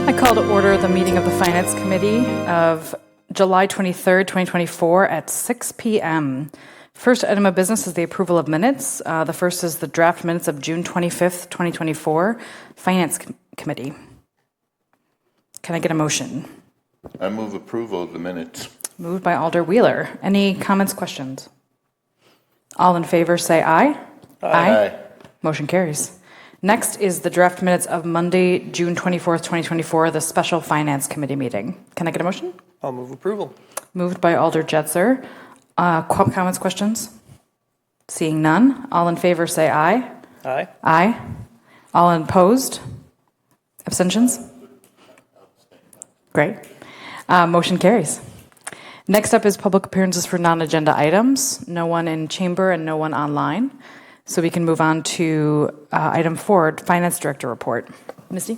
I call to order the meeting of the Finance Committee of July 23rd, 2024 at 6 p.m. First item of business is the approval of minutes. The first is the draft minutes of June 25th, 2024, Finance Committee. Can I get a motion? I move approval of the minutes. Moved by Alder Wheeler. Any comments, questions? All in favor say aye. Aye. Motion carries. Next is the draft minutes of Monday, June 24th, 2024, the Special Finance Committee meeting. Can I get a motion? I'll move approval. Moved by Alder Jetzer. Comments, questions? Seeing none. All in favor say aye. Aye. Aye. All opposed? Abstentions? Great. Motion carries. Next up is public appearances for non-agenda items. No one in chamber and no one online. So we can move on to item 4, Finance Director Report. Misty?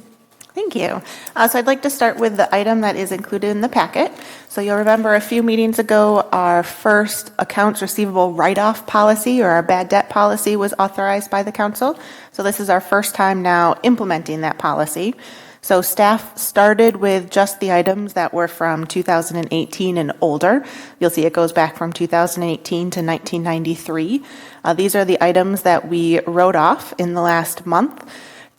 Thank you. So I'd like to start with the item that is included in the packet. So you'll remember a few meetings ago, our first accounts receivable write-off policy or our bad debt policy was authorized by the council. So this is our first time now implementing that policy. So staff started with just the items that were from 2018 and older. You'll see it goes back from 2018 to 1993. These are the items that we wrote off in the last month.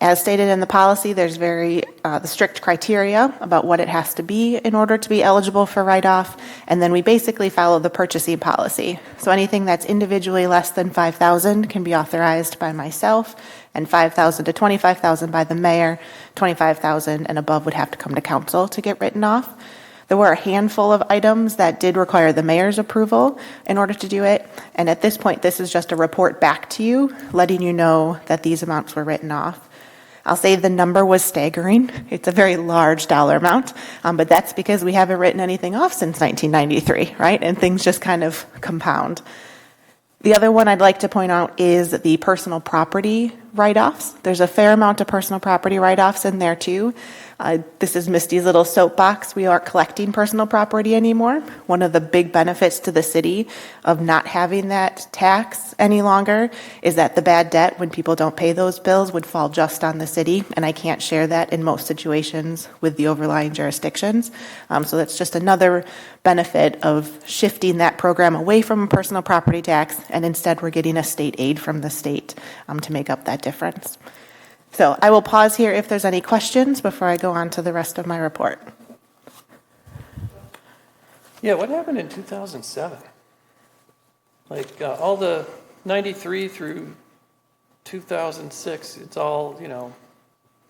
As stated in the policy, there's the strict criteria about what it has to be in order to be eligible for write-off, and then we basically follow the purchasing policy. So anything that's individually less than $5,000 can be authorized by myself, and $5,000 to $25,000 by the mayor. $25,000 and above would have to come to council to get written off. There were a handful of items that did require the mayor's approval in order to do it, and at this point, this is just a report back to you, letting you know that these amounts were written off. I'll say the number was staggering. It's a very large dollar amount, but that's because we haven't written anything off since 1993, right? And things just kind of compound. The other one I'd like to point out is the personal property write-offs. There's a fair amount of personal property write-offs in there too. This is Misty's little soapbox. We aren't collecting personal property anymore. One of the big benefits to the city of not having that tax any longer is that the bad debt, when people don't pay those bills, would fall just on the city, and I can't share that in most situations with the overlying jurisdictions. So that's just another benefit of shifting that program away from a personal property tax, and instead we're getting a state aid from the state to make up that difference. So I will pause here if there's any questions before I go on to the rest of my report. Yeah, what happened in 2007? Like all the 93 through 2006, it's all, $0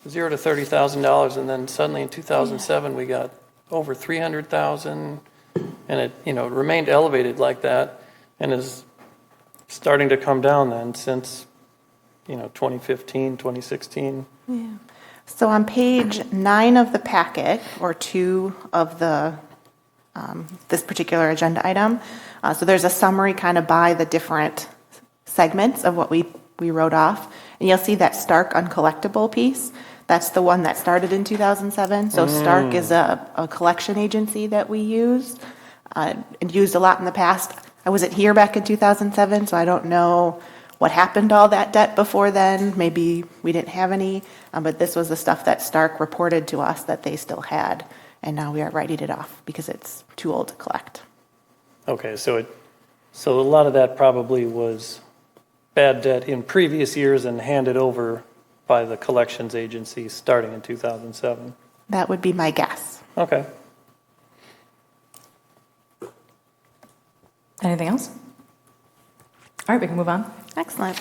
to $30,000, and then suddenly in 2007 we got over 300,000, and it remained elevated like that, and is starting to come down then since 2015, 2016. Yeah. So on page 9 of the packet, or 2 of the this particular agenda item, so there's a summary kind of by the different segments of what we wrote off, and you'll see that Stark uncollectible piece. That's the one that started in 2007. So Stark is a collection agency that we use and used a lot in the past. I wasn't here back in 2007, so I don't know what happened to all that debt before then. Maybe we didn't have any, but this was the stuff that Stark reported to us that they still had, and now we are writing it off because it's too old to collect. Okay, so a lot of that probably was bad debt in previous years and handed over by the collections agency starting in 2007. That would be my guess. Okay. Anything else? All right, we can move on. Excellent.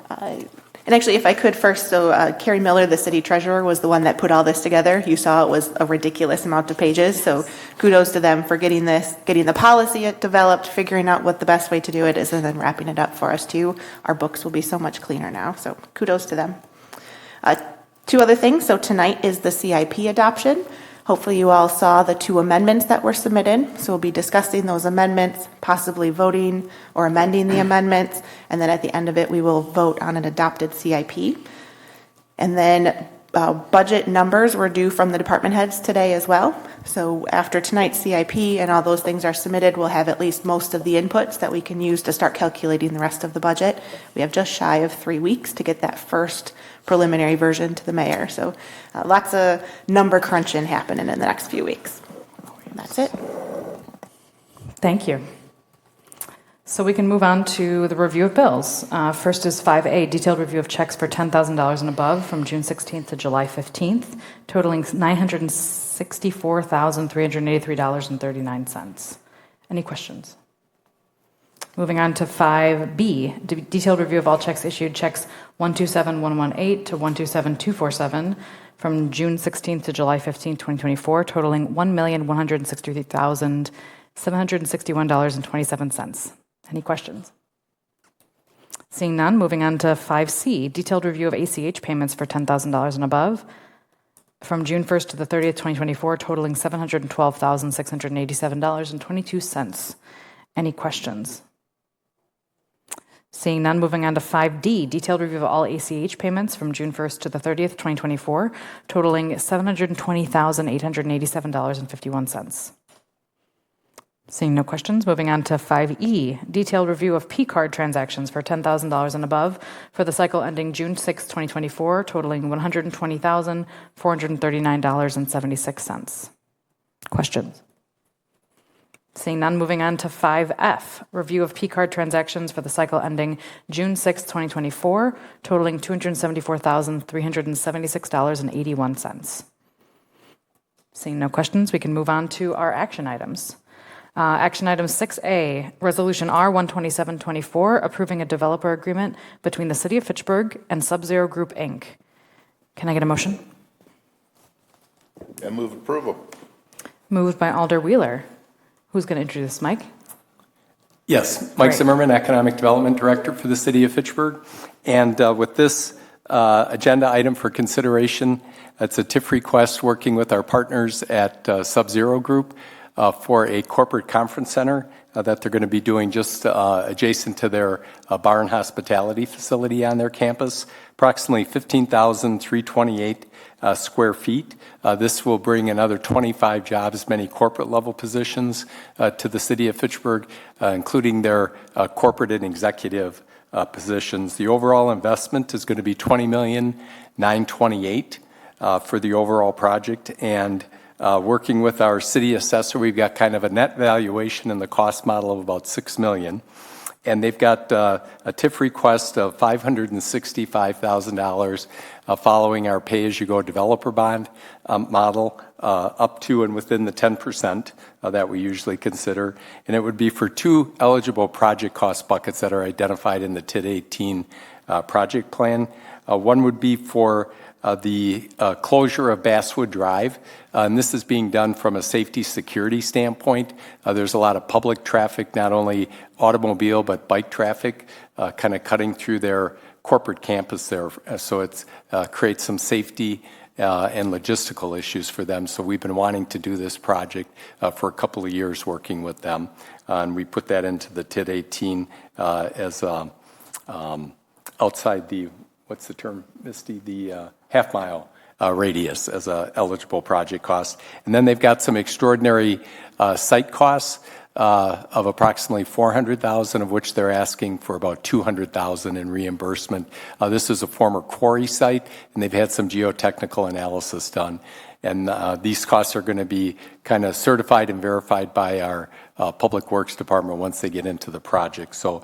And actually, if I could first, so Carrie Miller, the city treasurer, was the one that put all this together. You saw it was a ridiculous amount of pages, so kudos to them for getting the policy developed, figuring out what the best way to do it is, and then wrapping it up for us too. Our books will be so much cleaner now, so kudos to them. 2 other things. So tonight is the CIP adoption. Hopefully you all saw the 2 amendments that were submitted. So we'll be discussing those amendments, possibly voting or amending the amendments, and then at the end of it we will vote on an adopted CIP. And then budget numbers were due from the department heads today as well. So after tonight's CIP and all those things are submitted, we'll have at least most of the inputs that we can use to start calculating the rest of the budget. We have just shy of 3 weeks to get that first preliminary version to the mayor. So lots of number crunching happening in the next few weeks. And that's it. Thank you. So we can move on to the review of bills. First is 5A, detailed review of checks for $10,000 and above from June 16th to July 15th, totaling $964,383.39. Any questions? Moving on to 5B, detailed review of all checks issued, checks 127,118 to 127,247 from June 16th to July 15th, 2024, totaling $1,163,761.27. Any questions? Seeing none, moving on to 5C, detailed review of ACH payments for $10,000 and above from June 1st to the 30th, 2024, totaling $712,687.22. Any questions? Seeing none, moving on to 5D, detailed review of all ACH payments from June 1st to the 30th, 2024, totaling $720,887.51. Seeing no questions, moving on to 5E, detailed review of P-card transactions for $10,000 and above for the cycle ending June 6, 2024, totaling $120,439.76. Questions? Seeing none, moving on to 5F, review of P-card transactions for the cycle ending June 6, 2024, totaling $274,376.81. Seeing no questions, we can move on to our action items. Action item 6A, Resolution R-12724, approving a developer agreement between the City of Fitchburg and Sub-Zero Group, Inc. Can I get a motion? I move approval. Moved by Alder Wheeler. Who's going to introduce Mike? Yes, Mike Great. Zimmerman, Economic Development Director for the City of Fitchburg. And with this agenda item for consideration, it's a TIF request working with our partners at Sub-Zero Group for a corporate conference center that they're going to be doing just adjacent to their bar and hospitality facility on their campus, approximately 15,328 square feet. This will bring another 25 jobs, many corporate-level positions to the City of Fitchburg, including their corporate and executive positions. The overall investment is going to be $20,928,000 for the overall project, and working with our city assessor, we've got kind of a net valuation in the cost model of about $6 million. And they've got a TIF request of $565,000 following our pay-as-you-go developer bond model, up to and within the 10% that we usually consider. And it would be for two eligible project cost buckets that are identified in the TID-18 project plan. One would be for the closure of Basswood Drive, and this is being done from a safety security standpoint. There's a lot of public traffic, not only automobile but bike traffic, kind of cutting through their corporate campus there. So it creates some safety and logistical issues for them. So we've been wanting to do this project for a couple of years, working with them, and we put that into the TID-18 as outside the, what's the term, Misty? The half-mile radius as a eligible project cost. And then they've got some extraordinary site costs of approximately $400,000, of which they're asking for about $200,000 in reimbursement. This is a former quarry site, and they've had some geotechnical analysis done. And these costs are going to be kind of certified and verified by our Public Works Department once they get into the project. So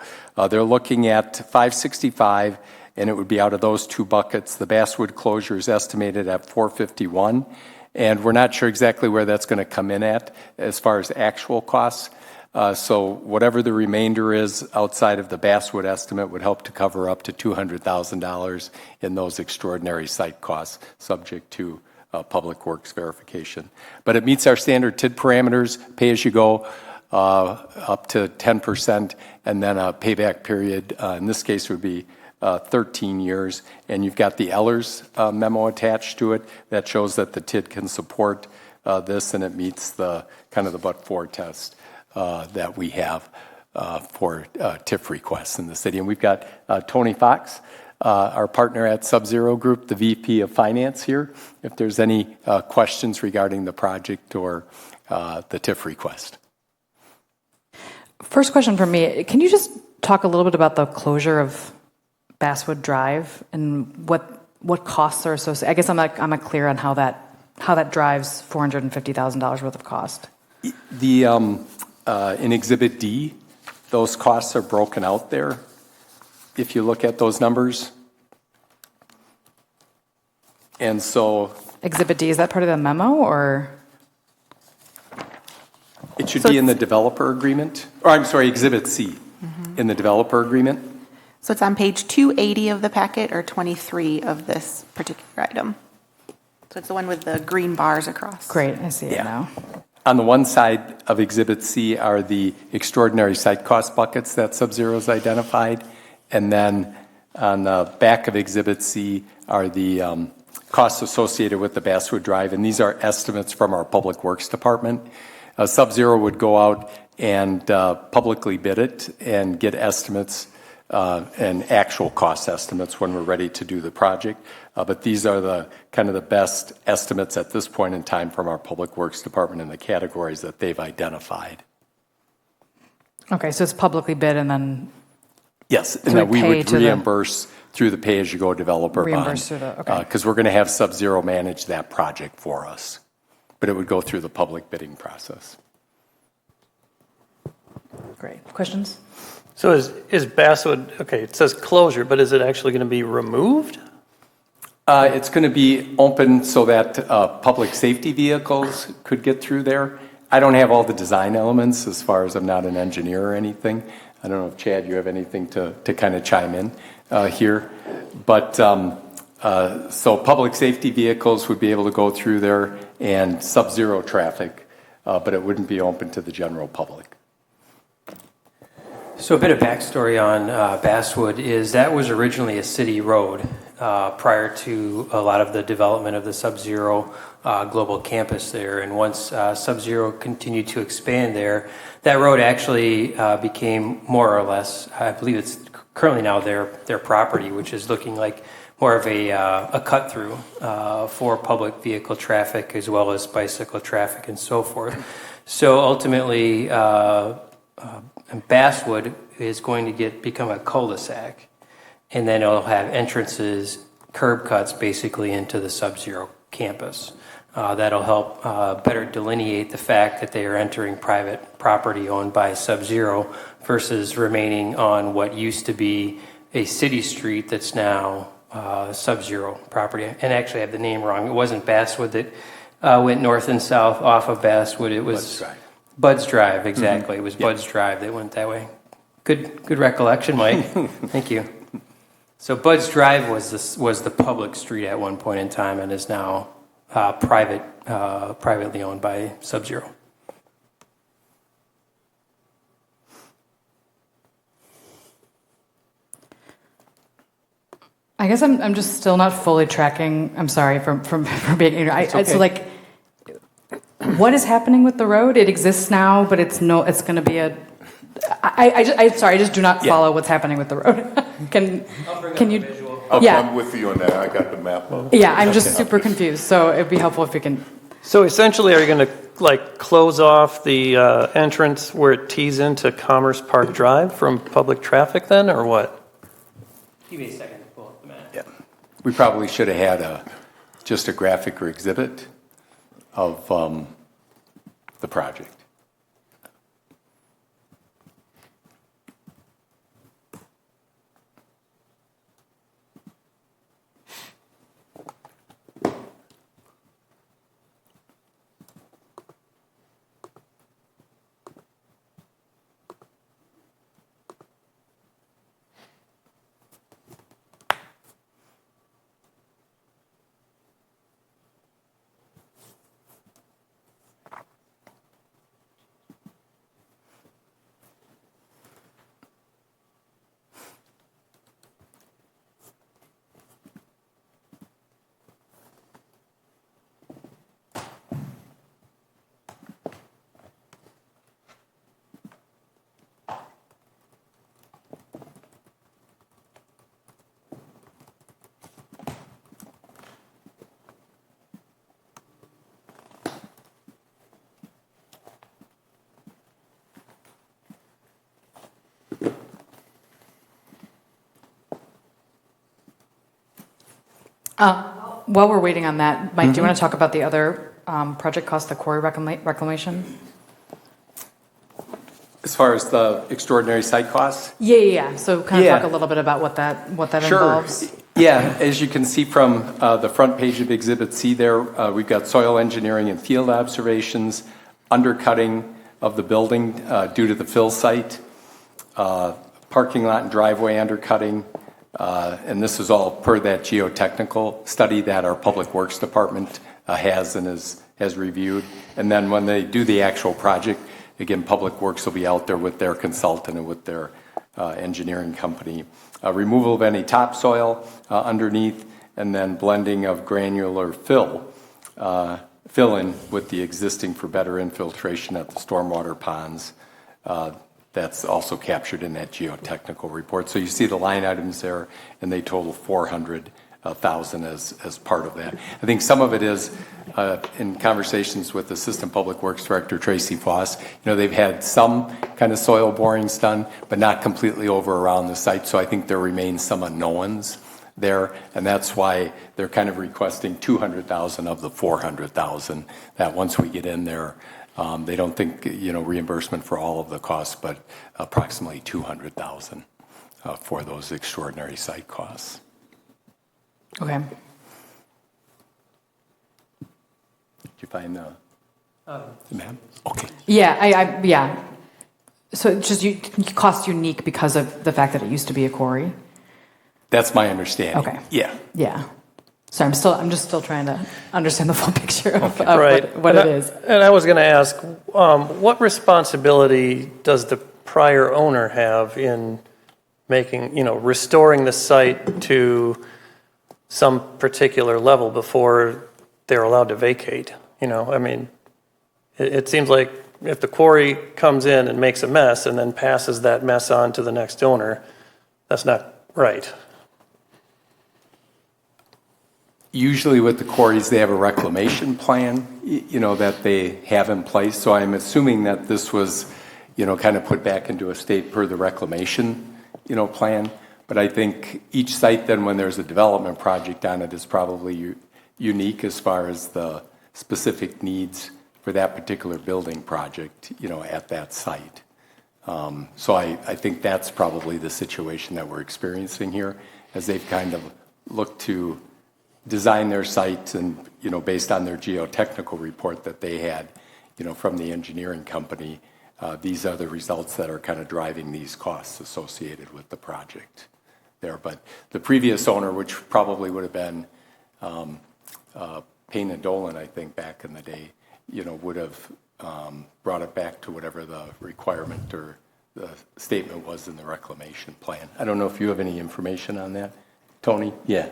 they're looking at $565,000, and it would be out of those two buckets. The Basswood closure is estimated at $451,000, and we're not sure exactly where that's going to come in at as far as actual costs. So whatever the remainder is outside of the Basswood estimate would help to cover up to $200,000 in those extraordinary site costs, subject to Public Works verification. But it meets our standard TID parameters, pay-as-you-go, up to 10%, and then a payback period, in this case would be 13 years. And you've got the Ellers memo attached to it that shows that the TID can support this, and it meets the kind of the but-for test that we have for TIF requests in the city. And we've got Tony Fox our partner at Sub-Zero Group, the VP of Finance here, if there's any questions regarding the project or the TIF request. First question from me. Can you just talk a little bit about the closure of Basswood Drive and what costs are associated? I guess I'm not clear on how that drives $450,000 worth of cost. In Exhibit D, those costs are broken out there. If you look at those numbers. And so Exhibit D, is that part of the memo or? it should be in the developer agreement, or I'm sorry, Exhibit C in the developer agreement. So it's on page 280 of the packet or 23 of this particular item. So it's the one with the green bars across. Great, I see it Yeah. now. On the one side of Exhibit C are the extraordinary site cost buckets that Sub-Zero's identified, and then on the back of Exhibit C are the costs associated with the Basswood Drive, and these are estimates from our Public Works Department. Sub-Zero would go out and publicly bid it and get estimates and actual cost estimates when we're ready to do the project. But these are the kind of the best estimates at this point in time from our Public Works Department in the categories that they've identified. Okay, so it's publicly bid and then Yes, and we that we pay would to the- reimburse through the pay-as-you-go developer bond. Reimburse through the- okay. Because we're going to have Sub-Zero manage that project for us. But it would go through the public bidding process. great. Questions? So is Basswood, okay, it says closure, but is it actually going to be removed? It's going to be open so that public safety vehicles could get through there. I don't have all the design elements as far as I'm not an engineer or anything. I don't know if, Chad, you have anything to kind of chime in here. But so public safety vehicles would be able to go through there and Sub-Zero traffic, but it wouldn't be open to the general public. So a bit of backstory on Basswood is that was originally a city road prior to a lot of the development of the Sub-Zero global campus there. And once Sub-Zero continued to expand there, that road actually became more or less, I believe it's currently now their property, which is looking like more of a cut through for public vehicle traffic as well as bicycle traffic and so forth. So ultimately, Basswood is going to become a cul-de-sac, and then it'll have entrances, curb cuts basically into the Sub-Zero campus. That'll help better delineate the fact that they are entering private property owned by Sub-Zero versus remaining on what used to be a city street that's now Sub-Zero property. And actually I have the name wrong. It wasn't Basswood that went north and south off of Basswood. It was Bud's Drive, exactly. It was Bud's Drive that went that way. Good recollection, Mike. Thank you. So Bud's Drive was the public street at one point in time and is now privately owned by Sub-Zero. I guess I'm just still not fully tracking. I'm sorry for being ignorant. okay. So like, what is happening with the road? It exists now, but it's going to be a. I just do not follow what's happening with the road. Can you? I'm with you on that. I got the map up. Yeah, I'm just super confused. So it'd be helpful if you can. So essentially, are you going to like close off the entrance where it tees into Commerce Park Drive from public traffic then, or what? Give me a second to pull up the map. Yeah. We probably should have had just a graphic or exhibit of the project. While we're waiting on that, Mike, do you want to talk about the other project cost, the quarry reclamation? As far as the extraordinary site costs? Yeah. So kind of Yeah. talk a little bit about what that Sure. involves. Yeah, as you can see from the front page of Exhibit C there, we've got soil engineering and field observations, undercutting of the building due to the fill site, parking lot and driveway undercutting, and this is all per that geotechnical study that our Public Works Department has and has reviewed. And then when they do the actual project, again, Public Works will be out there with their consultant and with their engineering company. Removal of any topsoil underneath, and then blending of granular fill-in with the existing for better infiltration at the stormwater ponds. That's also captured in that geotechnical report. So you see the line items there, and they total $400,000 as part of that. I think some of it is in conversations with Assistant Public Works Director Tracy Foss. They've had some kind of soil borings done, but not completely over around the site. So I think there remains some unknowns there, and that's why they're kind of requesting $200,000 of the $400,000. That once we get in there, they don't think reimbursement for all of the costs, but approximately $200,000 for those extraordinary site costs. Okay. Did you find the map? Okay. Yeah, yeah. So it's just cost unique because of the fact that it used to be a quarry? That's my understanding. Okay. Yeah. Yeah. So I'm just still trying to understand the full picture of Right. what it is. And I was going to ask, what responsibility does the prior owner have in making, restoring the site to some particular level before they're allowed to vacate? It seems like if the quarry comes in and makes a mess and then passes that mess on to the next owner, that's not right. Usually with the quarries, they have a reclamation plan, that they have in place. So I'm assuming that this was, kind of put back into a state per the reclamation, plan. But I think each site then, when there's a development project on it, is probably unique as far as the specific needs for that particular building project, at that site. So I think that's probably the situation that we're experiencing here, as they've kind of looked to design their site and, based on their geotechnical report that they had, from the engineering company, these are the results that are kind of driving these costs associated with the project there. But the previous owner, which probably would have been Payne and Dolan, I think, back in the day, would have brought it back to whatever the requirement or the statement was in the reclamation plan. I don't know if you have any information on that, Tony? Yeah.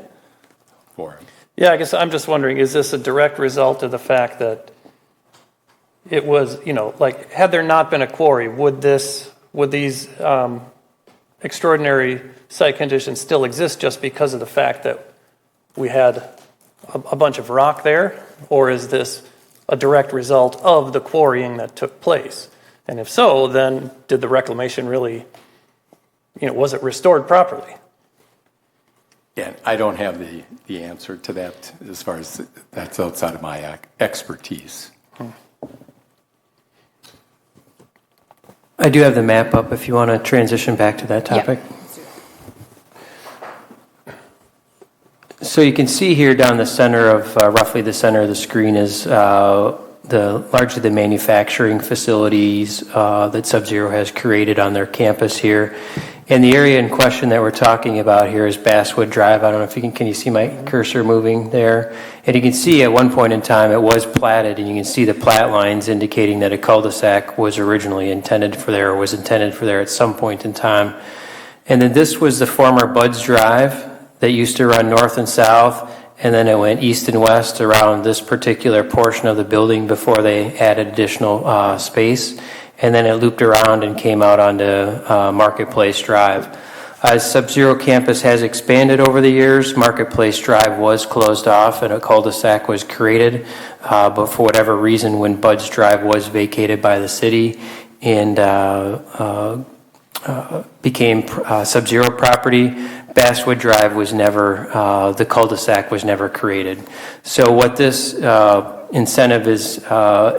For him. Yeah, I guess I'm just wondering, is this a direct result of the fact that it was, had there not been a quarry, would these extraordinary site conditions still exist just because of the fact that we had a bunch of rock there? Or is this a direct result of the quarrying that took place? And if so, then did the reclamation really, was it restored properly? Yeah, I don't have the answer to that as far as that's outside of my expertise. I do have the map up if you want to transition back to that topic. Yeah. So you can see here down the center of, roughly the center of the screen is largely the manufacturing facilities that Sub-Zero has created on their campus here. And the area in question that we're talking about here is Basswood Drive. I don't know if you can you see my cursor moving there? And you can see at one point in time it was platted, and you can see the plat lines indicating that a cul-de-sac was originally intended for there, or was intended for there at some point in time. And then this was the former Bud's Drive that used to run north and south, and then it went east and west around this particular portion of the building before they added additional space. And then it looped around and came out onto Marketplace Drive. As Sub-Zero campus has expanded over the years, Marketplace Drive was closed off and a cul-de-sac was created. But for whatever reason, when Bud's Drive was vacated by the city and became Sub-Zero property, Basswood Drive was never, the cul-de-sac was never created. So what this incentive is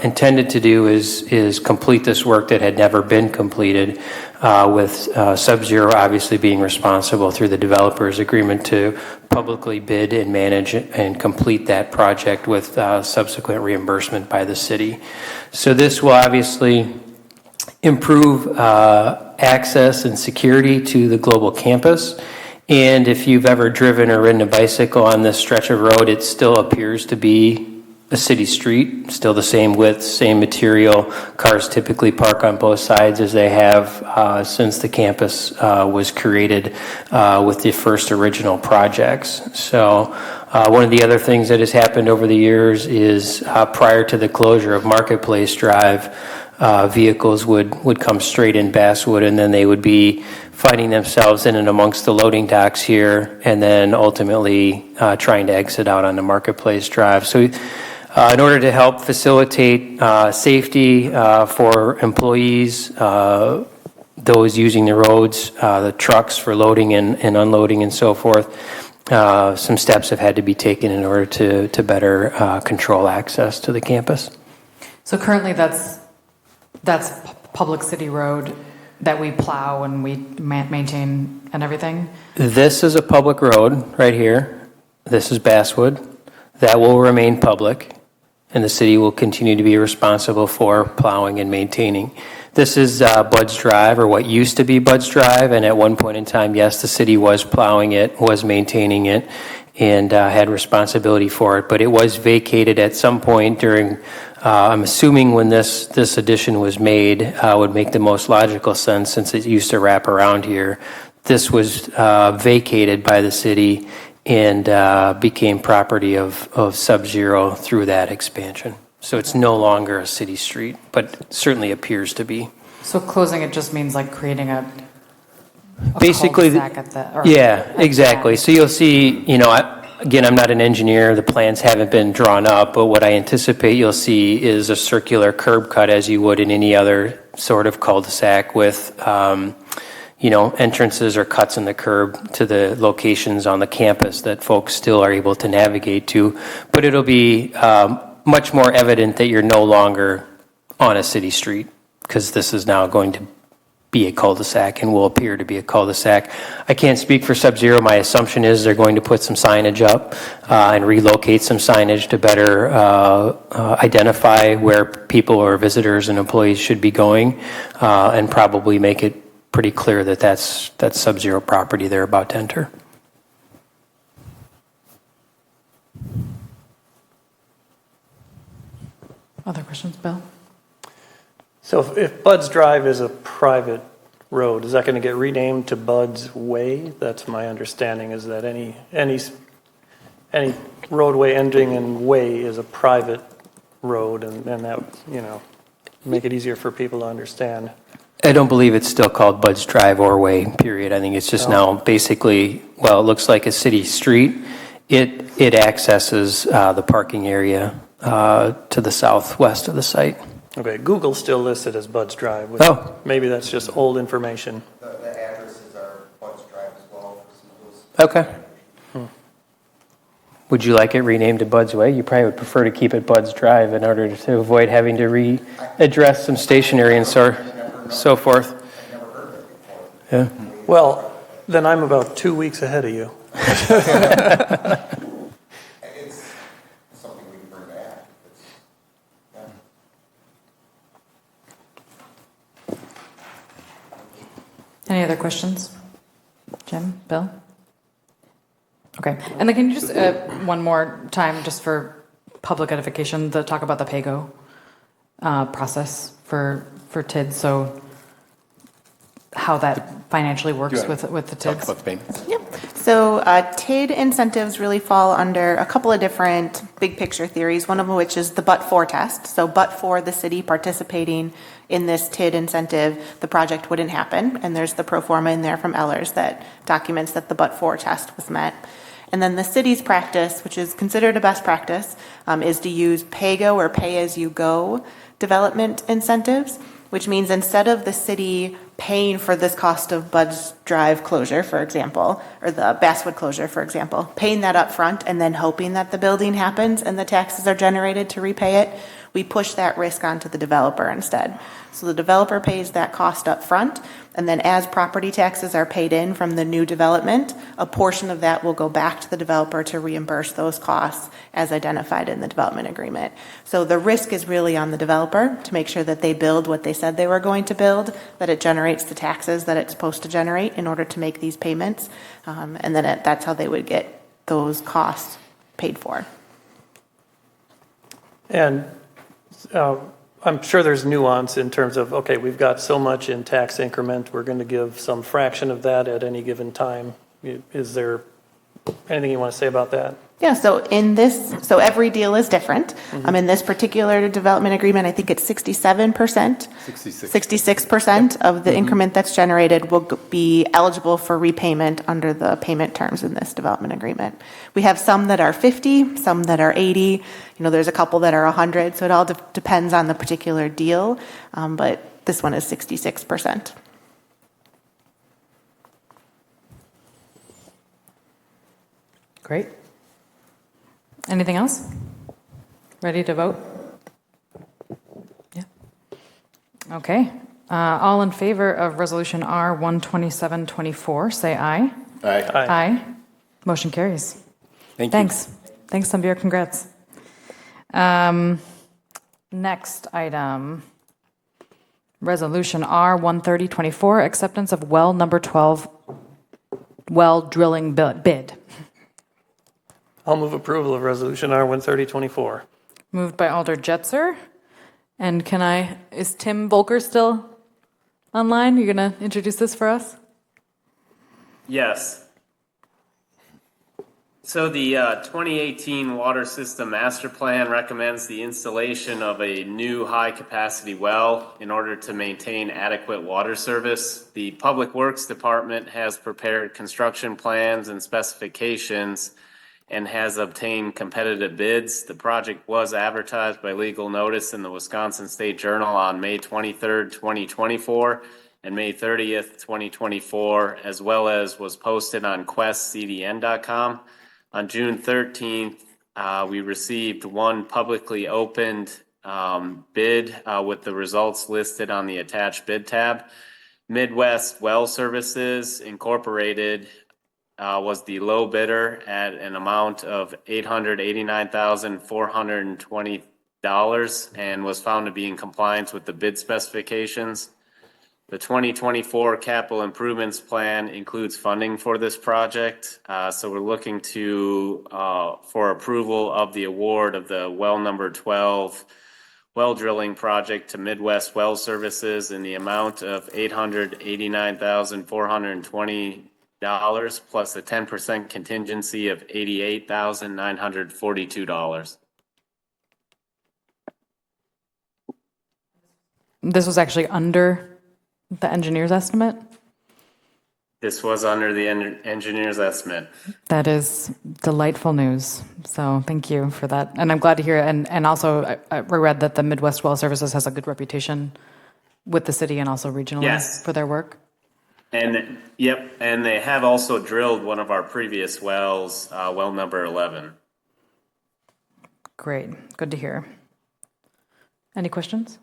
intended to do is complete this work that had never been completed, with Sub-Zero obviously being responsible through the developer's agreement to publicly bid and manage and complete that project with subsequent reimbursement by the city. So this will obviously improve access and security to the global campus. And if you've ever driven or ridden a bicycle on this stretch of road, it still appears to be a city street, still the same width, same material. Cars typically park on both sides as they have since the campus was created with the first original projects. So one of the other things that has happened over the years is prior to the closure of Marketplace Drive, vehicles would come straight in Basswood, and then they would be finding themselves in and amongst the loading docks here, and then ultimately trying to exit out onto Marketplace Drive. So in order to help facilitate safety for employees, those using the roads, the trucks for loading and unloading and so forth, some steps have had to be taken in order to better control access to the campus. So currently that's public city road that we plow and we maintain and everything? This is a public road right here. This is Basswood. That will remain public, and the city will continue to be responsible for plowing and maintaining. This is Bud's Drive, or what used to be Bud's Drive, and at one point in time, yes, the city was plowing it, was maintaining it, and had responsibility for it, but it was vacated at some point during, I'm assuming when this addition was made, would make the most logical sense since it used to wrap around here. This was vacated by the city and became property of Sub-Zero through that expansion. So it's no longer a city street, but certainly appears to be. So closing it just means like creating a basically, cul-de-sac at the, or yeah, exactly. So you'll see, again, I'm not an engineer, the plans haven't been drawn up, but what I anticipate you'll see is a circular curb cut as you would in any other sort of cul-de-sac with, entrances or cuts in the curb to the locations on the campus that folks still are able to navigate to. But it'll be much more evident that you're no longer on a city street, because this is now going to be a cul-de-sac and will appear to be a cul-de-sac. I can't speak for Sub-Zero. My assumption is they're going to put some signage up and relocate some signage to better identify where people or visitors and employees should be going, and probably make it pretty clear that that's Sub-Zero property they're about to enter. other questions, Bill? So if Bud's Drive is a private road, is that going to get renamed to Bud's Way? That's my understanding, is that any roadway ending in way is a private road, and that, make it easier for people to understand. I don't believe it's still called Bud's Drive or Way, period. I think it's just now basically, it looks like a city street. It accesses the parking area to the southwest of the site. Okay, Google still lists it as Bud's Drive. Maybe that's just old information. The addresses are Bud's Drive as well. Okay. Would you like it renamed to Bud's Way? You probably would prefer to keep it Bud's Drive in order to avoid having to readdress some stationery and so forth. I've never heard of it before. Yeah. Well, then I'm about 2 weeks ahead of you. It's something we can bring back. Any other questions? Jim, Bill? Okay, and then can you just, one more time, just for public edification, talk about the PAYGO process for TID, so how that financially works with the Talk TIDs? about the payments. Yep. So TID incentives really fall under a couple of different big picture theories, one of which is the but-for test. So but for the city participating in this TID incentive, the project wouldn't happen. And there's the pro forma in there from Ellers that documents that the but-for test was met. And then the city's practice, which is considered a best practice, is to use PAYGO or pay-as-you-go development incentives. which means instead of the city paying for this cost of Bud's Drive closure, for example, or the Basswood closure, for example, paying that up front and then hoping that the building happens and the taxes are generated to repay it, we push that risk onto the developer instead. So the developer pays that cost up front, and then as property taxes are paid in from the new development, a portion of that will go back to the developer to reimburse those costs as identified in the development agreement. So the risk is really on the developer to make sure that they build what they said they were going to build, that it generates the taxes that it's supposed to generate in order to make these payments, and then that's how they would get those costs paid for. And I'm sure there's nuance in terms of, okay, we've got so much in tax increment, we're going to give some fraction of that at any given time. Is there anything you want to say about that? Yeah, so every deal is different. In this particular development agreement, I think it's 67%. 66% of the increment that's generated will be eligible for repayment under the payment terms in this development agreement. We have some that are 50, some that are 80. There's a couple that are 100, so it all depends on the particular deal, but this one is 66%. Great. Anything else? Ready to vote? Yeah. Okay. All in favor of Resolution R 12724, say aye. Aye. Aye. Motion carries. Thank you. Thanks. Thanks, Samvir. Congrats. Next item. Resolution R 13024, acceptance of well number 12 well drilling bid. I'll move approval of Resolution R 13024. Moved by Alder Jetzer. And is Tim Volker still online? You're going to introduce this for us? Yes. So the 2018 Water System Master Plan recommends the installation of a new high-capacity well in order to maintain adequate water service. The Public Works Department has prepared construction plans and specifications and has obtained competitive bids. The project was advertised by legal notice in the Wisconsin State Journal on May 23rd, 2024 and May 30th, 2024, as well as was posted on questcdn.com. On June 13th, we received one publicly opened bid with the results listed on the attached bid tab. Midwest Well Services Incorporated was the low bidder at an amount of $889,420 and was found to be in compliance with the bid specifications. The 2024 capital improvements plan includes funding for this project, so we're looking for approval of the award of the well number 12 well drilling project to Midwest Well Services in the amount of $889,420 plus a 10% contingency of $88,942. This was actually under the engineer's estimate? This was under the engineer's estimate. That is delightful news. So thank you for that. And I'm glad to hear it. And also, I read that the Midwest Well Services has a good reputation with the city and also regionally for their work. And and they have also drilled one of our previous wells, well number 11. Great, good to hear. Any questions?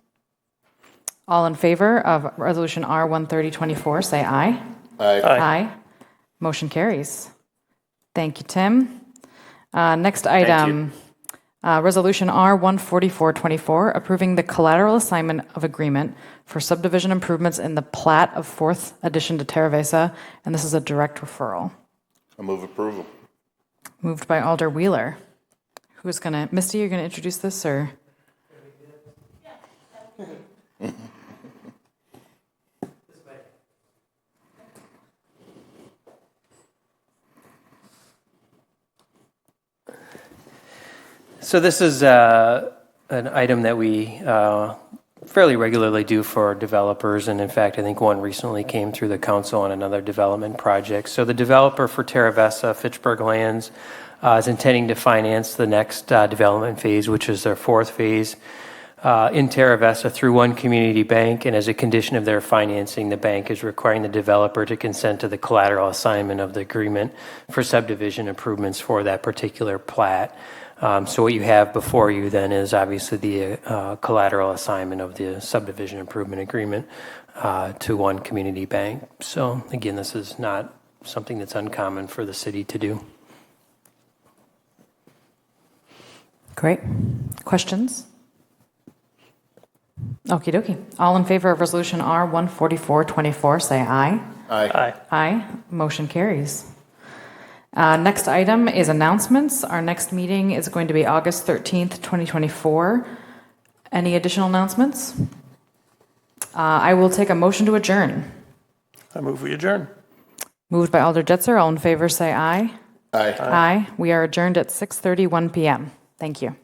All in favor of Resolution R 13024, say aye. Aye. Aye. Motion carries. Thank you, Tim. Next item, Resolution R 14424, approving the collateral assignment of agreement for subdivision improvements in the plat of 4th addition to Terravesa, and this is a direct referral. I move approval. Moved by Alder Wheeler. Who's going to, Misty, you're going to introduce this, or? So this is an item that we fairly regularly do for developers, and in fact, I think one recently came through the council on another development project. So the developer for Terravesa, Fitchburg Lands, is intending to finance the next development phase, which is their 4th phase. in Terra Vesta through One Community Bank, and as a condition of their financing, the bank is requiring the developer to consent to the collateral assignment of the agreement for subdivision improvements for that particular plat. So what you have before you then is obviously the collateral assignment of the subdivision improvement agreement to One Community Bank. So again, this is not something that's uncommon for the city to do. Great. Questions? Okie dokie. All in favor of Resolution R 14424, say aye. Aye. Aye. Motion carries. Next item is announcements. Our next meeting is going to be August 13th, 2024. Any additional announcements? I will take a motion to adjourn. I move we adjourn. Moved by Alder Jetzer. All in favor say aye. Aye. Aye. We are adjourned at 6:31 p.m. Thank you.